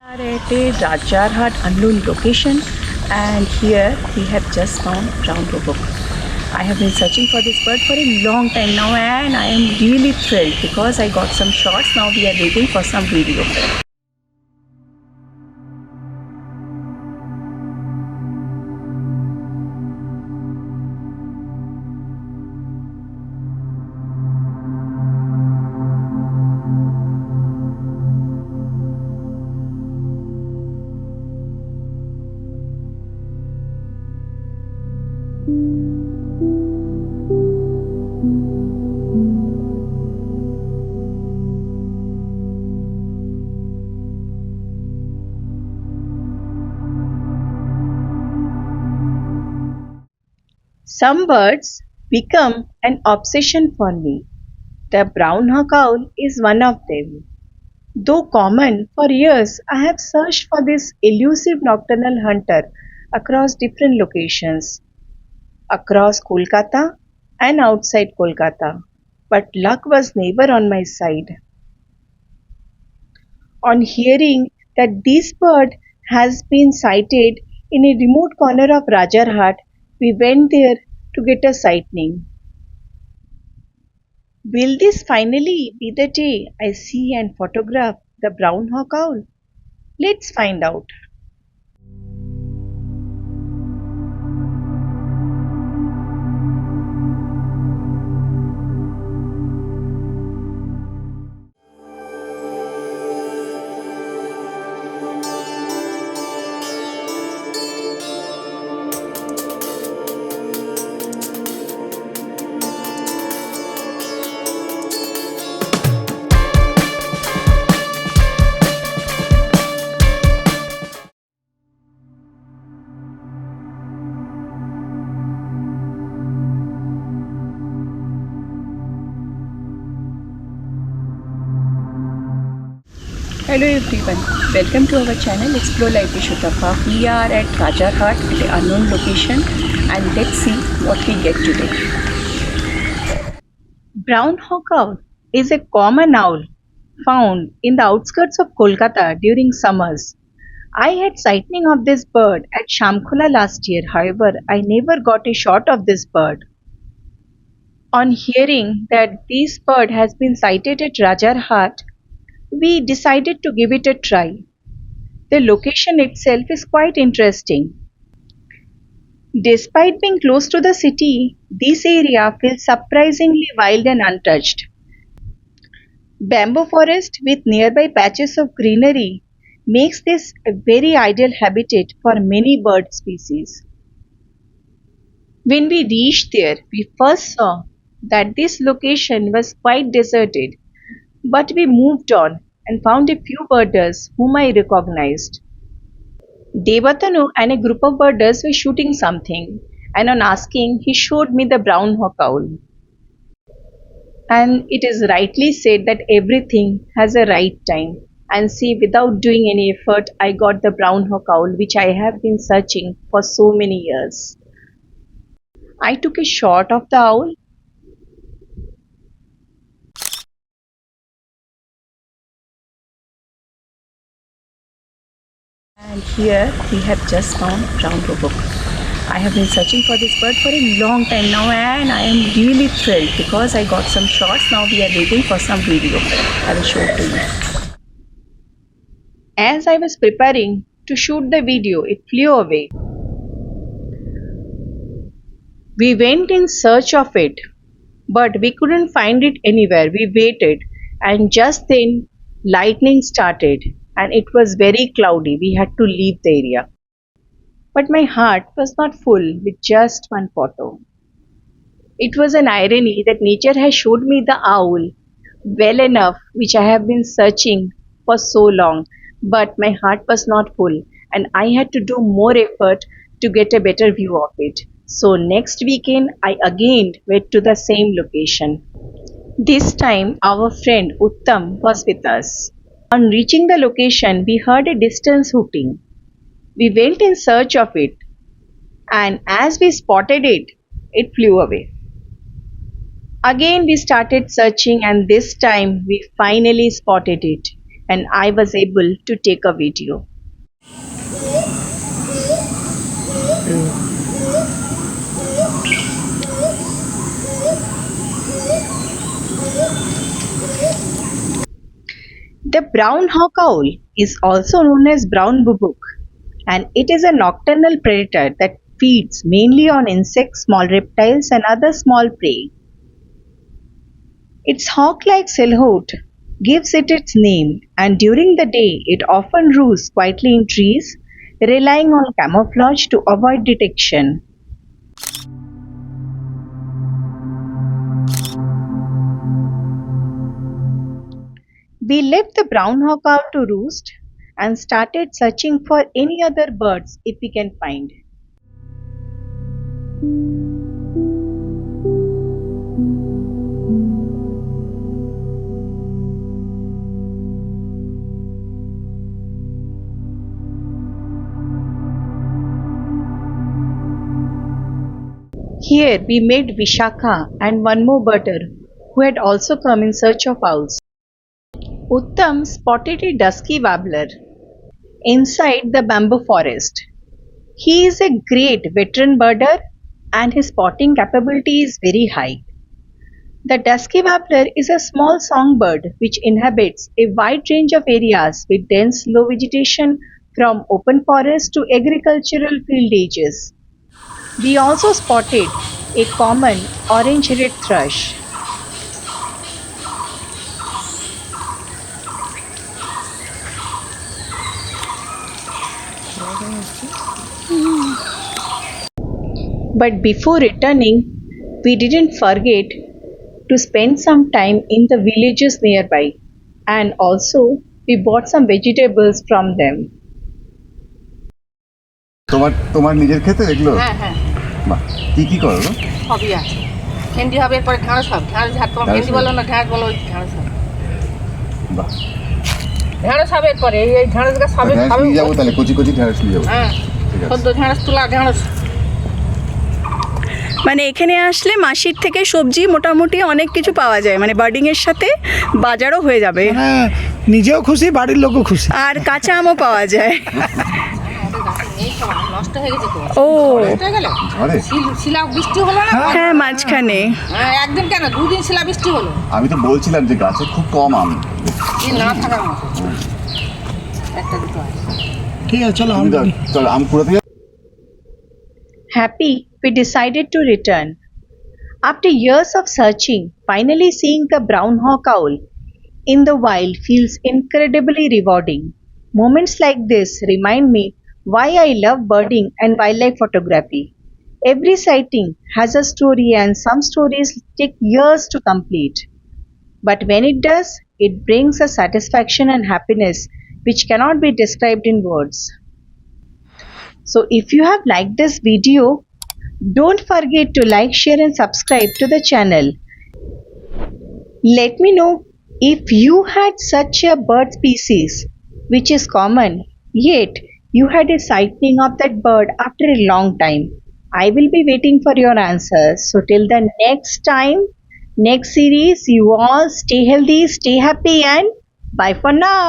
Are at a Rajarhat unknown location, and here we have just found Brown Boobook. I have been searching for this bird for a long time now, and I am really thrilled because I got some shots. Now we are waiting for some video. Some birds become an obsession for me. The brown hawk owl is one of them. Though common, for years I have searched for this elusive nocturnal hunter across different locations, across Kolkata and outside Kolkata, but luck was never on my side. On hearing that this bird has been sighted in a remote corner of Rajarhat, we went there to get a sighting. Will this finally be the day I see and photograph the brown hawk owl? Let's find out. Hello everyone, welcome to our channel Explore Life with Sutapa. We are at Rajarhat at an unknown location, and let's see what we get today. Brown hawk owl is a common owl found in the outskirts of Kolkata during summers. I had sighting of this bird at Shamkhula last year, however, I never got a shot of this bird. On hearing that this bird has been sighted at Rajarhat, we decided to give it a try. The location itself is quite interesting. Despite being close to the city, this area feels surprisingly wild and untouched. Bamboo forest with nearby patches of greenery makes this a very ideal habitat for many bird species. When we reached there, we first saw that this location was quite deserted, but we moved on and found a few birders whom I recognized. Devatanu and a group of birders were shooting something, and on asking, he showed me the brown hawk owl. And it is rightly said that everything has a right time. And see, without doing any effort, I got the brown hawk owl, which I have been searching for so many years. I took a shot of the owl. And here we have just found Brown Boobook. I have been searching for this bird for a long time now, and I am really thrilled because I got some shots. Now we are waiting for some video. I will show it to you. As I was preparing to shoot the video, it flew away. We went in search of it, but we couldn't find it anywhere. We waited, and just then lightning started, and it was very cloudy. We had to leave the area. But my heart was not full with just one photo. It was an irony that nature has showed me the owl well enough, which I have been searching for so long, but my heart was not full, and I had to do more effort to get a better view of it. So next weekend, I again went to the same location. This time, our friend Uttam was with us. On reaching the location, we heard a distant hooting. We went in search of it, and as we spotted it, it flew away. Again we started searching, and this time we finally spotted it. and I was able to take a video. The brown hawk owl is also known as brown boobook, and it is a nocturnal predator that feeds mainly on insects, small reptiles, and other small prey. Its hawk-like silhouette gives it its name, and during the day it often roosts quietly in trees, relying on camouflage to avoid detection. We left the brown hawk owl to roost and started searching for any other birds if we can find. Here we met Vishakha and one more birder who had also come in search of owls. Uttam spotted a dusky warbler inside the bamboo forest. He is a great veteran birder and his spotting capability is very high. The dusky warbler is a small songbird which inhabits a wide range of areas with dense low vegetation from open forest to agricultural field edges. We also spotted a common orange-headed thrush. But before returning, we didn't forget to spend some time in the villages nearby, and also we bought some vegetables from them. তোমার নিজের খেতে এগুলো? হ্যাঁ হ্যাঁ বাহ, কি করো? সবই আছে। ভেন্ডি হবে, এরপরে ঢেঁড়স হবে। ঢেঁড়স তোমার ভেন্ডি বলো না, ঢেঁড়স বলো, ঢেঁড়স হবে। বাহ, ঢেঁড়স হবে এরপরে, এই ঢেঁড়স গাছ হবে। ঢেঁড়স নিয়ে যাবো তাহলে, কচি ঢেঁড়স নিয়ে যাবো। হ্যাঁ, সদ্য ঢেঁড়স তোলা ঢেঁড়স। মানে এখানে আসলে মাসির থেকে সবজি মোটামুটি অনেক কিছু পাওয়া যায়, মানে বার্ডিংয়ের সাথে বাজারও হয়ে যাবে, নিজেও খুশি, বাড়ির লোকও খুশি, আর কাঁচা আমও পাওয়া যায়। নষ্ট হয়ে গেছে তো। ও শিলা বৃষ্টি হলো না? হ্যাঁ, মাঝখানে একদিন কেন, দুদিন শিলা বৃষ্টি হলো। আমি তো বলছিলাম যে গাছে খুব কম আম না থাকার মতো। একটা দুটো আছে। ঠিক আছে, চলো আম কুড়াতে। Happy, we decided to return. After years of searching, finally seeing the brown hawk owl in the wild feels incredibly rewarding. Moments like this remind me why I love birding and wildlife photography. Every sighting has a story, and some stories take years to complete. But when it does, it brings a satisfaction and happiness which cannot be described in words. So if you have liked this video, don't forget to like, share and subscribe to the channel. Let me know if you had such a bird species which is common, yet you had a sighting of that bird after a long time. I will be waiting for your answers. So till the next time, next series, you all stay healthy, stay happy, and bye for now.